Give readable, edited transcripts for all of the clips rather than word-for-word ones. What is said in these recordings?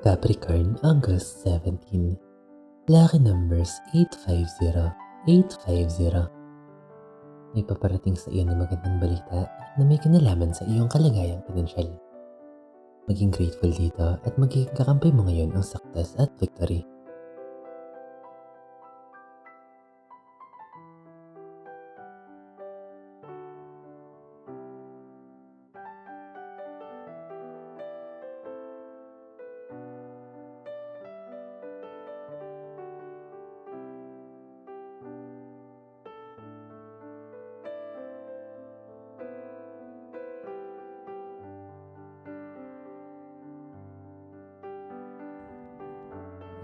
Capricorn, August 17. Lucky numbers 850, 850. May paparating sa iyo na magandang balita na may kinalaman sa iyong kaligayang pinansyal. Maging grateful dito at magiging kakampi mo ngayon ang success at victory.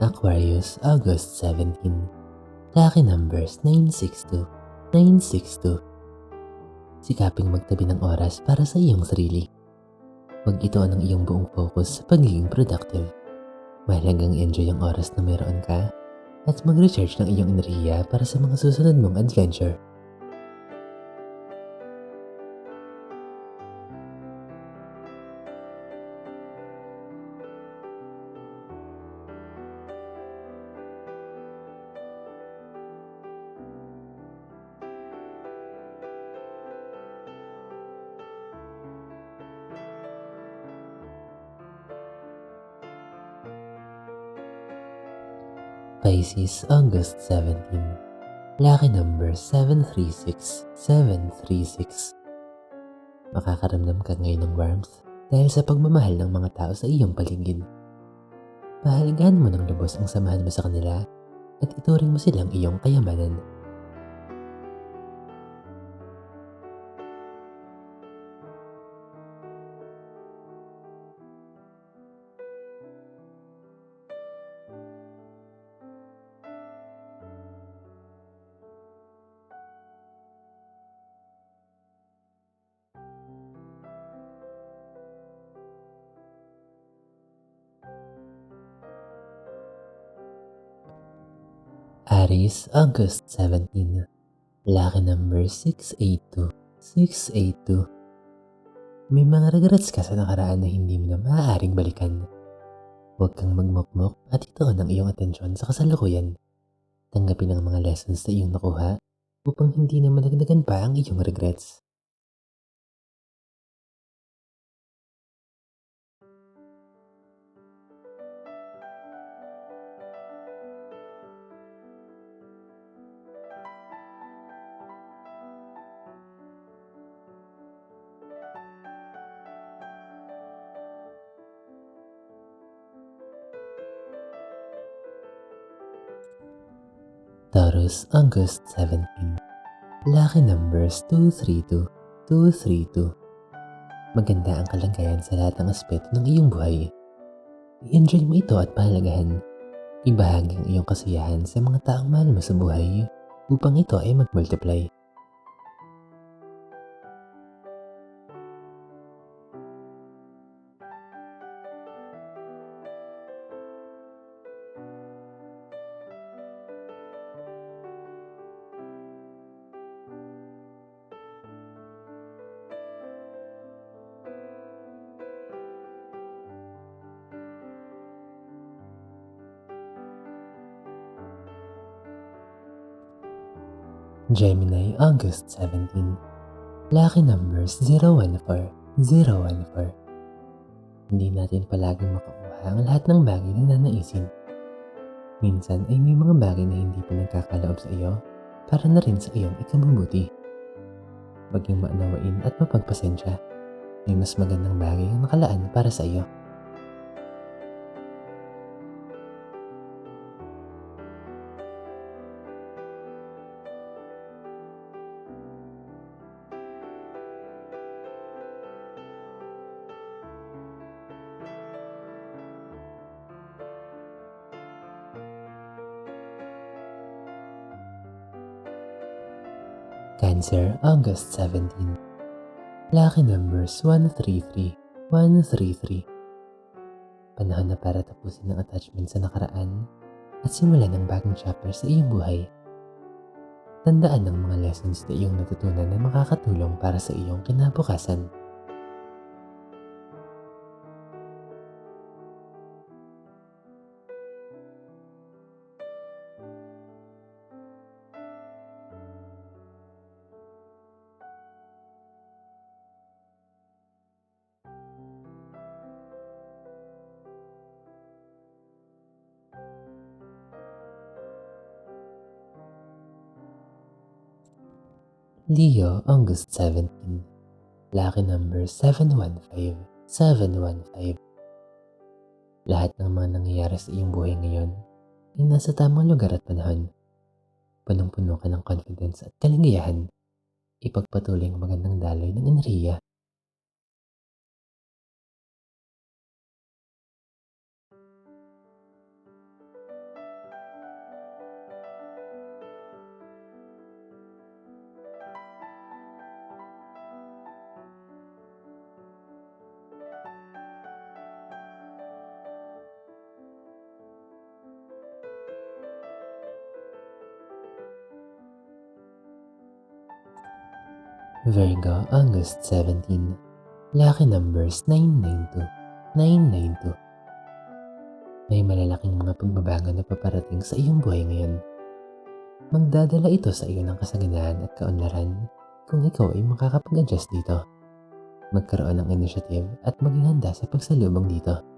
Aquarius, August 17. Lucky numbers 962, 962. Sikaping magtabi ng oras para sa iyong sarili. Huwag ito ang iyong buong focus sa pagiging productive. Mahalagang enjoy ang oras na meron ka at mag-recharge ng iyong enerhiya para sa mga susunod mong adventure. Pisces, August 17. Lucky number 736, 736. Makakaramdam ka ngayon ng warmth dahil sa pagmamahal ng mga tao sa iyong paligid. Pahalagahan mo ng lubos ang samahan mo sa kanila at ituring mo silang iyong kayamanan. Aries, August 17. Lucky number 682, 682. May mga regrets ka sa nakaraan na hindi mo na maaaring balikan. Huwag kang magmukmok at ituon ang iyong atensyon sa kasalukuyan. Tanggapin ang mga lessons na iyong nakuha upang hindi na madagdagan pa ang iyong regrets. Taurus, August 17. Lucky numbers 232, 232. Maganda ang kalagayan sa lahat ng aspeto ng iyong buhay. I-enjoy mo ito at pahalagahan. Ibahagi ang iyong kasiyahan sa mga taong mahal mo sa buhay upang ito ay mag-multiply. Gemini, August 17. Lucky numbers 014, 014. Hindi natin palaging makukuha ang lahat ng bagay na nanaisin. Minsan ay may mga bagay na hindi pa nagkakaloob sa iyo para na rin sa iyong ikabubuti. Maging maunawain at mapagpasensya. May mas magandang bagay ang nakalaan para sa iyo. Cancer, August 17. Lucky numbers 133, 133. Panahon na para tapusin ang attachment sa nakaraan at simulan ang bagong chapter sa iyong buhay. Tandaan ang mga lessons na iyong natutunan na makakatulong para sa iyong kinabukasan. Leo, August 17. Lucky number 715. 715. Lahat ng mga nangyayari sa iyong buhay ngayon ay nasa tamang lugar at panahon. Punong-puno ka ng confidence at kaligayahan. Ipagpatuloy ang magandang daloy ng enerhiya. Virgo, August 17. Lucky numbers 992. 992. May malalaking mga pagbabago na paparating sa iyong buhay ngayon. Magdadala ito sa iyo ng kasaganaan at kaunlaran kung ikaw ay makakapag-adjust dito. Magkaroon ng initiative at maging handa sa pagsalubong dito.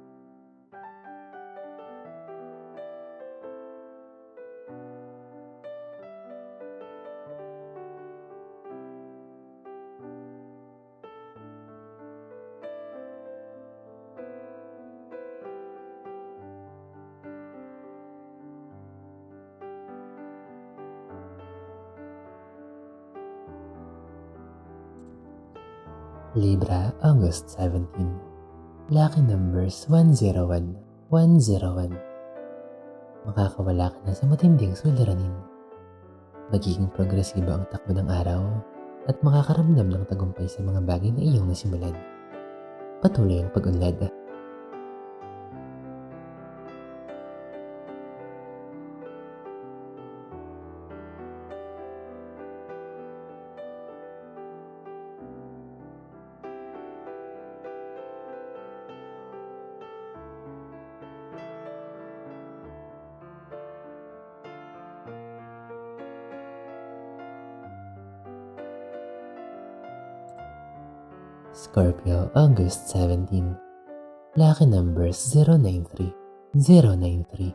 Libra, August 17. Lucky numbers 101. 101. Makakawala ka na sa matinding suliranin. Magiging progresibo ang takbo ng araw at makakaramdam ng tagumpay sa mga bagay na iyong nasimulan. Patuloy ang pag-unlad. Scorpio, August 17. Lucky numbers 093. 093.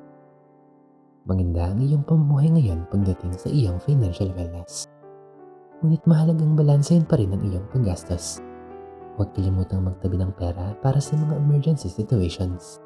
Maganda ang iyong pamumuhay ngayon pagdating sa iyong financial wellness. Ngunit mahalagang balansehin pa rin ang iyong paggastos. Huwag kalimutang magtabi ng pera para sa mga emergency situations.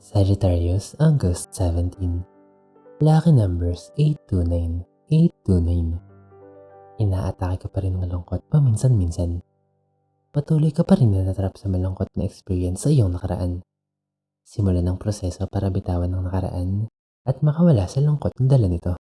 Sagittarius, August 17. Lucky numbers 829. 829. Inaatake ka pa rin ng lungkot paminsan-minsan. Patuloy ka pa rin natatrap sa malungkot na experience sa iyong nakaraan. Simulan ang proseso para bitawan ng nakaraan at makawala sa lungkot na dala nito.